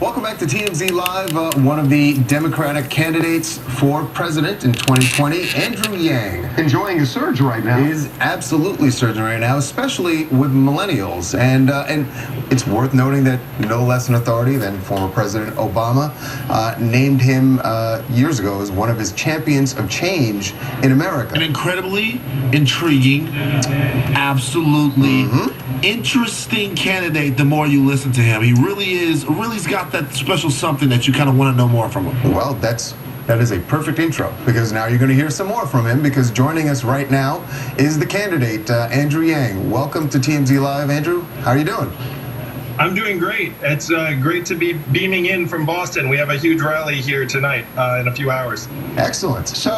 Welcome back to TMZ Live. One of the Democratic candidates for president in 2020, Andrew Yang. Enjoying a surge right now. Is absolutely surging right now, especially with millennials. And it's worth noting that no less an authority than former President Obama named him years ago as one of his champions of change in America. An incredibly intriguing, absolutely interesting candidate the more you listen to him. He really's got that special something that you kind of want to know more from him. Well, that is a perfect intro, because now you're going to hear some more from him, because joining us right now is the candidate, Andrew Yang. Welcome to TMZ Live, Andrew. How are you doing? I'm doing great. It's great to be beaming in from Boston. We have a huge rally here tonight in a few hours. Excellent. So,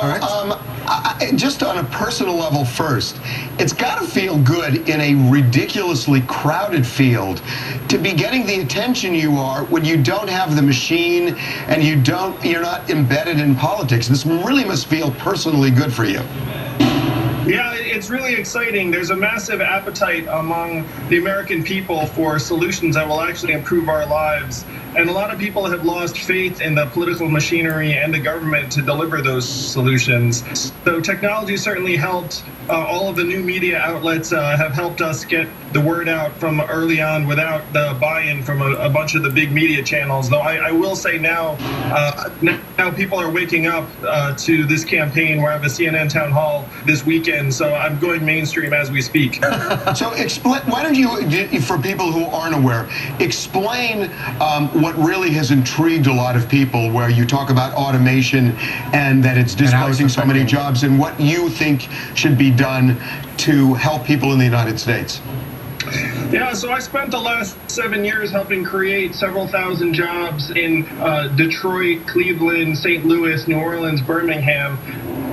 just on a personal level first, it's got to feel good in a ridiculously crowded field to be getting the attention you are when you don't have the machine and you're not embedded in politics. This really must feel personally good for you. Yeah, it's really exciting. There's a massive appetite among the American people for solutions that will actually improve our lives. And a lot of people have lost faith in the political machinery and the government to deliver those solutions. So technology certainly helped. All of the new media outlets have helped us get the word out from early on without the buy-in from a bunch of the big media channels. Though I will say now people are waking up to this campaign. We have a CNN town hall this weekend, so I'm going mainstream as we speak. So why don't you, for people who aren't aware, explain what really has intrigued a lot of people, where you talk about automation and that it's displacing so many jobs, and what you think should be done to help people in the United States. Yeah, so I spent the last 7 years helping create several thousand jobs in Detroit, Cleveland, St. Louis, New Orleans, Birmingham.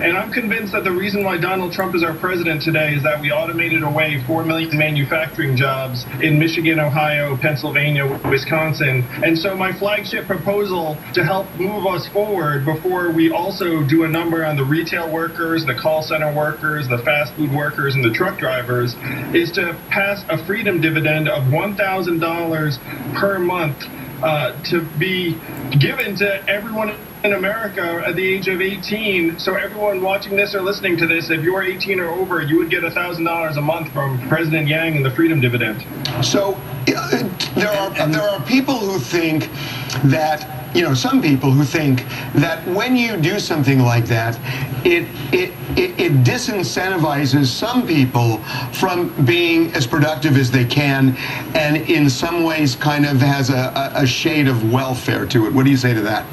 And I'm convinced that the reason why Donald Trump is our president today is that we automated away 4 million manufacturing jobs in Michigan, Ohio, Pennsylvania, Wisconsin. And so my flagship proposal to help move us forward, before we also do a number on the retail workers, the call center workers, the fast food workers, and the truck drivers, is to pass a freedom dividend of $1,000 per month to be given to everyone in America at the age of 18. So everyone watching this or listening to this, if you're 18 or over, you would get $1,000 a month from President Yang and the freedom dividend. So there are people who think that, some people who think that when you do something like that, it disincentivizes some people from being as productive as they can, and in some ways kind of has a shade of welfare to it. What do you say to that?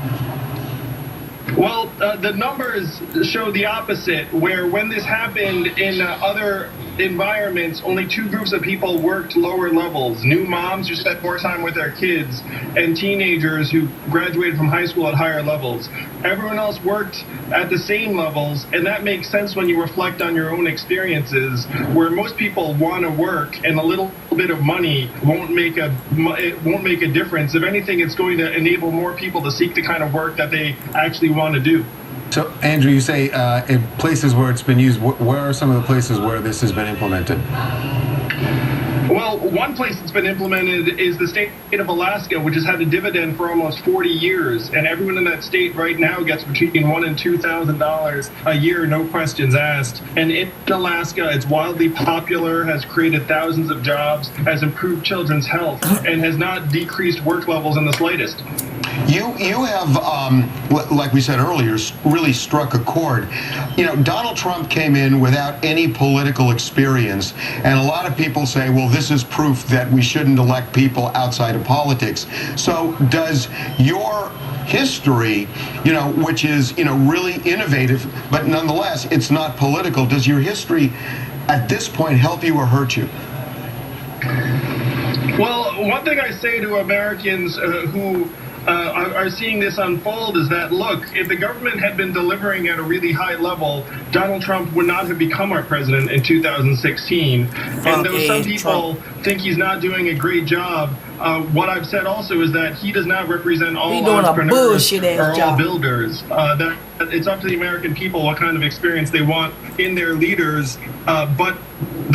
Well, the numbers show the opposite, where when this happened in other environments, only two groups of people worked lower levels: new moms who spent more time with their kids, and teenagers who graduated from high school at higher levels. Everyone else worked at the same levels, and that makes sense when you reflect on your own experiences, where most people want to work, and a little bit of money won't make a difference. If anything, it's going to enable more people to seek the kind of work that they actually want to do. So, Andrew, you say in places where it's been used, where are some of the places where this has been implemented? Well, one place that's been implemented is the state of Alaska, which has had a dividend for almost 40 years. And everyone in that state right now gets between $1,000 and $2,000 a year, no questions asked. And in Alaska, it's wildly popular, has created thousands of jobs, has improved children's health, and has not decreased work levels in the slightest. You have, like we said earlier, really struck a chord. Donald Trump came in without any political experience, and a lot of people say, well, this is proof that we shouldn't elect people outside of politics. So does your history, which is, really innovative, but nonetheless, it's not political, does your history at this point help you or hurt you? Well, one thing I say to Americans who are seeing this unfold is that, look, if the government had been delivering at a really high level, Donald Trump would not have become our president in 2016. And though some people think he's not doing a great job, what I've said also is that he does not represent all entrepreneurs or all builders. That it's up to the American people what kind of experience they want in their leaders. But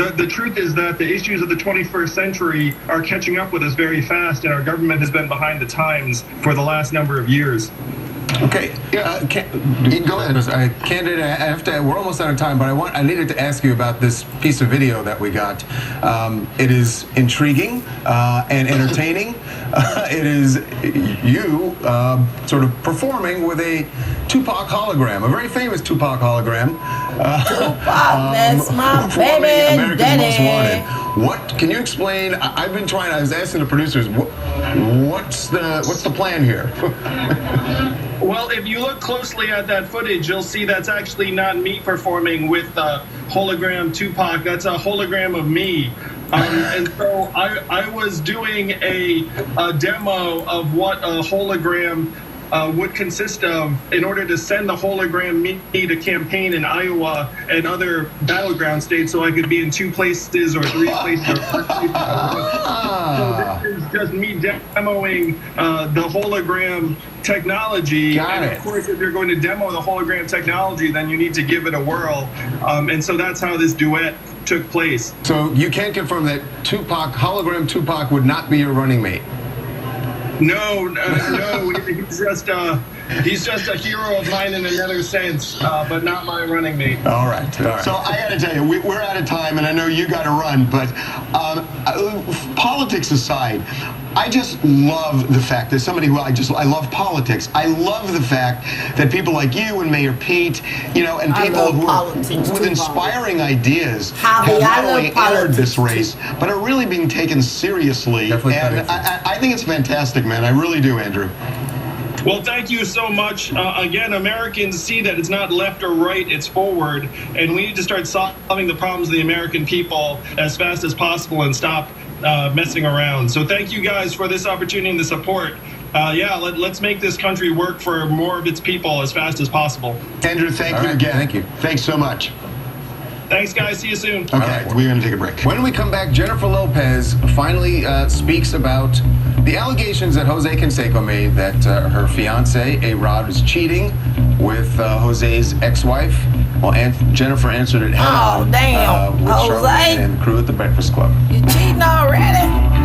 the truth is that the issues of the 21st century are catching up with us very fast, and our government has been behind the times for the last number of years. Okay. Go ahead. Candidate, I have to. We're almost out of time, but I needed to ask you about this piece of video that we got. It is intriguing and entertaining. It is you sort of performing with a Tupac hologram, a very famous Tupac hologram. Tupac, that's my performing baby America's daddy. Most Wanted. What can you explain? I've been trying. I was asking the producers, what's the plan here? Well, if you look closely at that footage, you'll see that's actually not me performing with hologram Tupac. That's a hologram of me. And so I was doing a demo of what a hologram would consist of in order to send the hologram me to campaign in Iowa and other battleground states so I could be in 2 places or 3 places or 4 places. So this is just me demoing the hologram technology. Got and it. of course, if you're going to demo the hologram technology, then you need to give it a whirl. And so that's how this duet took place. So you can confirm that hologram Tupac would not be your running mate? No, he's just a hero of mine in another sense, but not my running mate. All right. So I got to tell you, we're out of time, and I know you got to run. But politics aside, I just love the fact that somebody who I love politics. I love the fact that people like you and Mayor Pete, and I people love who are politics with too, inspiring ideas Javi, have I not love only entered politics this too. race, but are really being taken seriously. Definitely And cutting I think it's fantastic, man. I really do, Andrew. Well, thank you so much. Again, Americans see that it's not left or right, it's forward. And we need to start solving the problems of the American people as fast as possible and stop messing around. So thank you guys for this opportunity and the support. Let's make this country work for more of its people as fast as possible. Andrew, thank All you right, again. thank you. Thanks so much. Thanks, guys. See you soon. Okay, right. we're going to take a break. When we come back, Jennifer Lopez finally speaks about the allegations that Jose Canseco made that her fiance, A-Rod, was cheating with Jose's ex-wife. Well, Jennifer answered it head on Oh, damn. with Jose? Charlamagne and the crew at the Breakfast Club. You cheating already?